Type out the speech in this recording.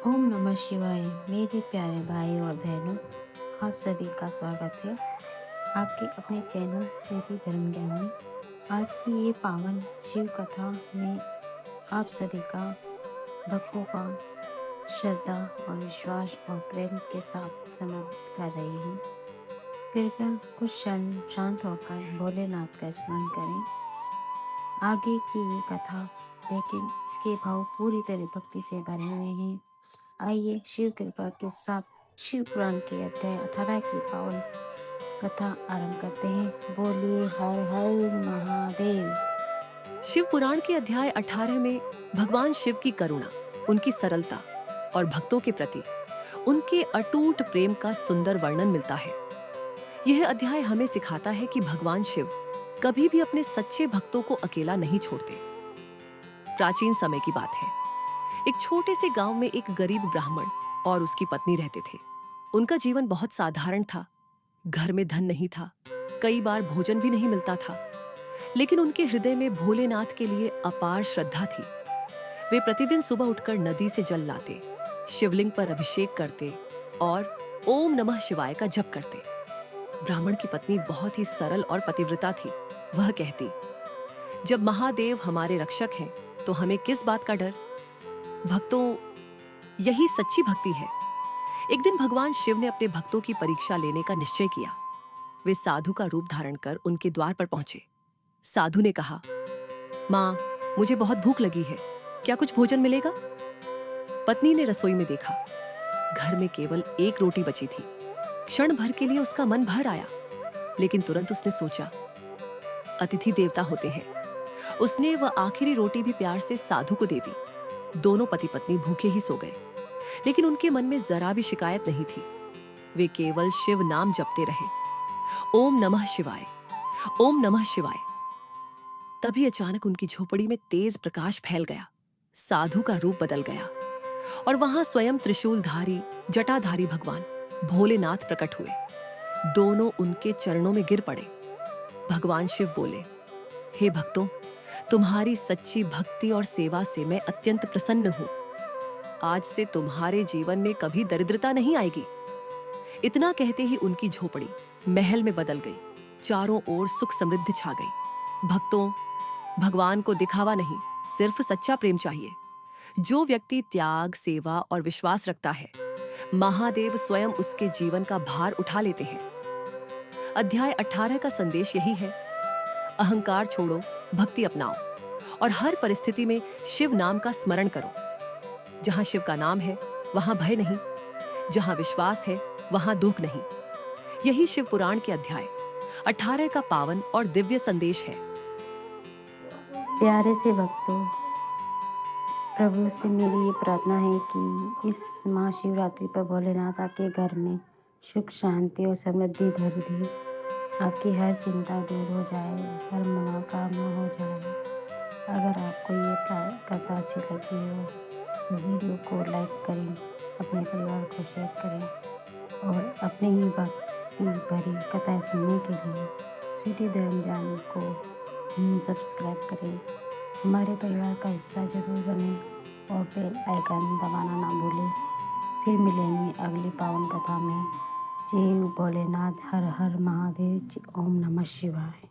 ओम नमः शिवाय। मेरे प्यारे भाई और बहनों, आप सभी का स्वागत है आपके अपने चैनल स्वीटी धर्म ज्ञान में। आज की ये पावन शिव कथा में आप सभी का भक्तों का श्रद्धा और विश्वास और प्रेम के साथ समर्पित कर रही हूँ। कृपया कुछ क्षण शांत होकर भोलेनाथ का स्मरण करें। आगे की ये कथा लेकिन इसके भाव पूरी तरह भक्ति से भरे हुए हैं। आइए शिव कृपा के साथ शिव पुराण के अध्याय 18 की पावन कथा आरंभ करते हैं। बोलिए हर हर महादेव। शिव पुराण के अध्याय 18 में भगवान शिव की करुणा, उनकी सरलता और भक्तों के प्रति उनके अटूट प्रेम का सुंदर वर्णन मिलता है। यह अध्याय हमें सिखाता है कि भगवान शिव कभी भी अपने सच्चे भक्तों को अकेला नहीं छोड़ते। प्राचीन समय की बात है। एक छोटे से गांव में एक गरीब ब्राह्मण और उसकी पत्नी रहते थे। उनका जीवन बहुत साधारण था। घर में धन नहीं था, कई बार भोजन भी नहीं मिलता था, लेकिन उनके हृदय में भोलेनाथ के लिए अपार श्रद्धा थी। वे प्रतिदिन सुबह उठकर नदी से जल लाते, शिवलिंग पर अभिषेक करते और ओम नमः शिवाय का जप करते। ब्राह्मण की पत्नी बहुत ही सरल और पतिव्रता थी। वह कहती, जब महादेव हमारे रक्षक हैं, तो हमें किस बात का डर। भक्तों, यही सच्ची भक्ति है। एक दिन भगवान शिव ने अपने भक्तों की परीक्षा लेने का निश्चय किया। वे साधु का रूप धारण कर उनके द्वार पर पहुंचे। साधु ने कहा, माँ, मुझे बहुत भूख लगी है, क्या कुछ भोजन मिलेगा? पत्नी ने रसोई में देखा, घर में केवल एक रोटी बची थी। क्षण भर के लिए उसका मन भर आया, लेकिन तुरंत उसने सोचा, अतिथि देवता होते हैं। उसने वह आखिरी रोटी भी प्यार से साधु को दे दी। दोनों पति पत्नी भूखे ही सो गए, लेकिन उनके मन में जरा भी शिकायत नहीं थी। वे केवल शिव नाम जपते रहे, ओम नमः शिवाय, ओम नमः शिवाय। तभी अचानक उनकी झोपड़ी में तेज प्रकाश फैल गया। साधु का रूप बदल गया और वहां स्वयं त्रिशूलधारी जटाधारी भगवान भोलेनाथ प्रकट हुए। दोनों उनके चरणों में गिर पड़े। भगवान शिव बोले, हे भक्तों, तुम्हारी सच्ची भक्ति और सेवा से मैं अत्यंत प्रसन्न हूं। आज से तुम्हारे जीवन में कभी दरिद्रता नहीं आएगी। इतना कहते ही उनकी झोपड़ी महल में बदल गई। चारों ओर सुख समृद्धि छा गई। भक्तों, भगवान को दिखावा नहीं, सिर्फ सच्चा प्रेम चाहिए। जो व्यक्ति त्याग, सेवा और विश्वास रखता है, महादेव स्वयं उसके जीवन का भार उठा लेते हैं। अध्याय 18 का संदेश यही है, अहंकार छोड़ो, भक्ति अपनाओ और हर परिस्थिति में शिव नाम का स्मरण करो। जहां शिव का नाम है, वहां भय नहीं। जहां विश्वास है, वहां दुख नहीं। यही शिव पुराण के अध्याय 18 का पावन और दिव्य संदेश है। प्यारे से भक्तों, प्रभु से मेरी ये प्रार्थना है कि इस महाशिवरात्रि पर भोलेनाथ आपके घर में सुख, शांति और समृद्धि भर दे। आपकी हर चिंता दूर हो जाए, हर मनोकामना हो जाए। अगर आपको ये कथा अच्छी लगी हो तो वीडियो को लाइक करें, अपने परिवार को शेयर करें और अपने ही भक्ति भरी कथाएं सुनने के लिए स्वीटी धर्म ज्ञान को सब्सक्राइब करें। हमारे परिवार का हिस्सा जरूर बने और बेल आइकन दबाना ना भूलें। फिर मिलेंगे अगली पावन कथा में। जय भोलेनाथ, हर हर महादेव। ओम नमः शिवाय।